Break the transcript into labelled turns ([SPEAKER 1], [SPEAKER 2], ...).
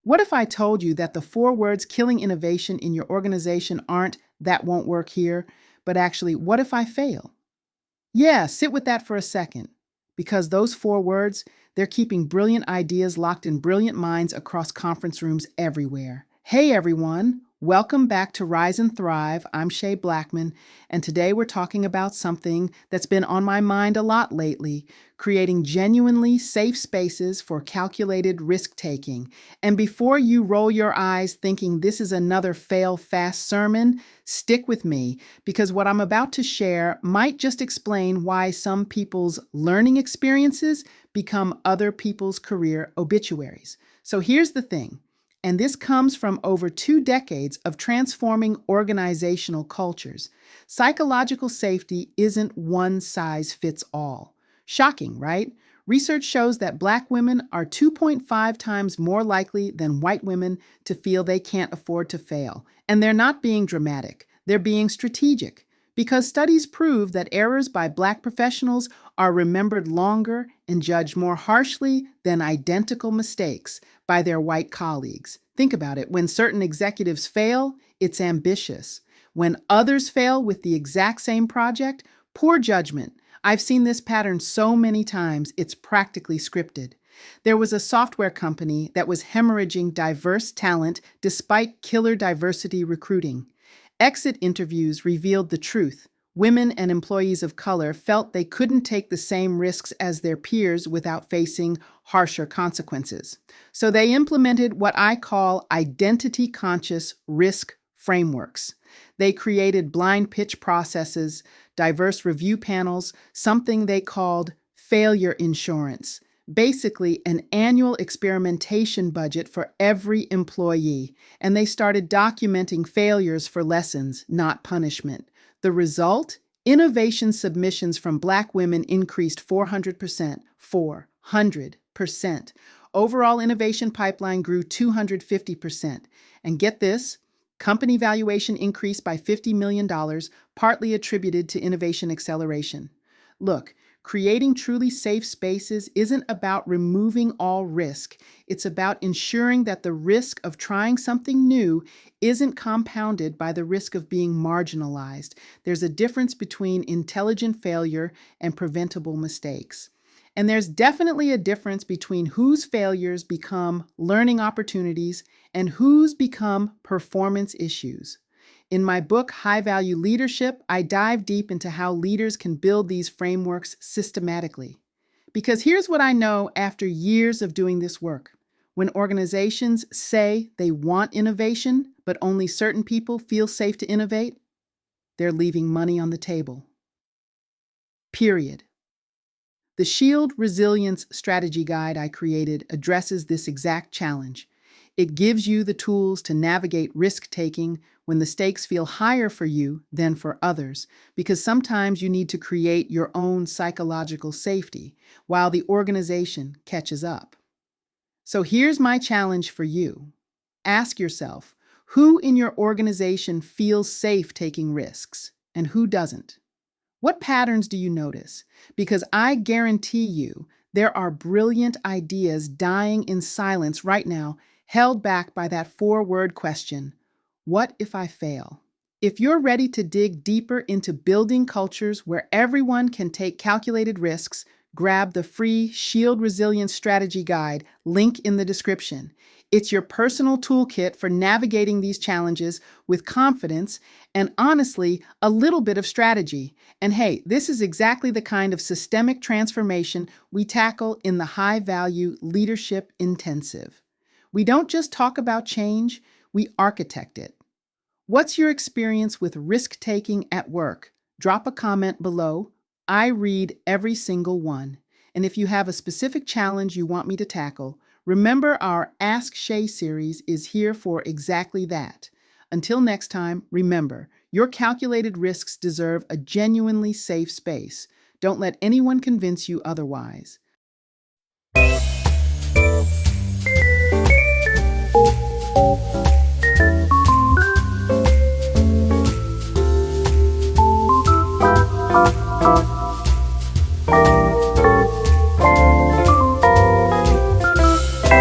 [SPEAKER 1] What if I told you that the four words killing innovation in your organization aren't "that won't work here," but actually, "what if I fail?" Yeah, sit with that for a second. Because those four words, they're keeping brilliant ideas locked in brilliant minds across conference rooms everywhere. Hey everyone, welcome back to Rise and Thrive. I'm Blackmon, and today we're talking about something that's been on my mind a lot lately, creating genuinely safe spaces for calculated risk taking. And before you roll your eyes thinking this is another fail fast sermon, stick with me because what I'm about to share might just explain why some people's learning experiences become other people's career obituaries. So here's the thing, and this comes from over 2 decades of transforming organizational cultures. Psychological safety isn't one size fits all. Shocking, right? Research shows that Black women are 2.5 times more likely than white women to feel they can't afford to fail. And they're not being dramatic, they're being strategic. Because studies prove that errors by Black professionals are remembered longer and judged more harshly than identical mistakes by their white colleagues. Think about it. When certain executives fail, it's ambitious. When others fail with the exact same project, poor judgment. I've seen this pattern so many times, it's practically scripted. There was a software company that was hemorrhaging diverse talent despite killer diversity recruiting. Exit interviews revealed the truth. Women and employees of color felt they couldn't take the same risks as their peers without facing harsher consequences. So they implemented what I call identity-conscious risk frameworks. They created blind pitch processes, diverse review panels, something they called failure insurance. Basically, an annual experimentation budget for every employee, and they started documenting failures for lessons, not punishment. The result? Innovation submissions from Black women increased 400%. 400%. Overall innovation pipeline grew 250%. And get this, company valuation increased by $50 million, partly attributed to innovation acceleration. Look, creating truly safe spaces isn't about removing all risk. It's about ensuring that the risk of trying something new isn't compounded by the risk of being marginalized. There's a difference between intelligent failure and preventable mistakes. And there's definitely a difference between whose failures become learning opportunities and whose become performance issues. In my book, High Value Leadership, I dive deep into how leaders can build these frameworks systematically. Because here's what I know after years of doing this work. When organizations say they want innovation, but only certain people feel safe to innovate, they're leaving money on the table. Period. The Shield Resilience Strategy Guide I created addresses this exact challenge. It gives you the tools to navigate risk-taking when the stakes feel higher for you than for others, because sometimes you need to create your own psychological safety while the organization catches up. So here's my challenge for you. Ask yourself, who in your organization feels safe taking risks and who doesn't? What patterns do you notice? Because I guarantee you there are brilliant ideas dying in silence right now, held back by that four-word question, what if I fail? If you're ready to dig deeper into building cultures where everyone can take calculated risks, grab the free Shield Resilience Strategy Guide, link in the description. It's your personal toolkit for navigating these challenges with confidence and, honestly, a little bit of strategy. And hey, this is exactly the kind of systemic transformation we tackle in the High Value Leadership Intensive. We don't just talk about change, we architect it. What's your experience with risk-taking at work? Drop a comment below. I read every single one. And if you have a specific challenge you want me to tackle, remember our Ask Shay series is here for exactly that. Until next time, remember, your calculated risks deserve a genuinely safe space. Don't let anyone convince you otherwise.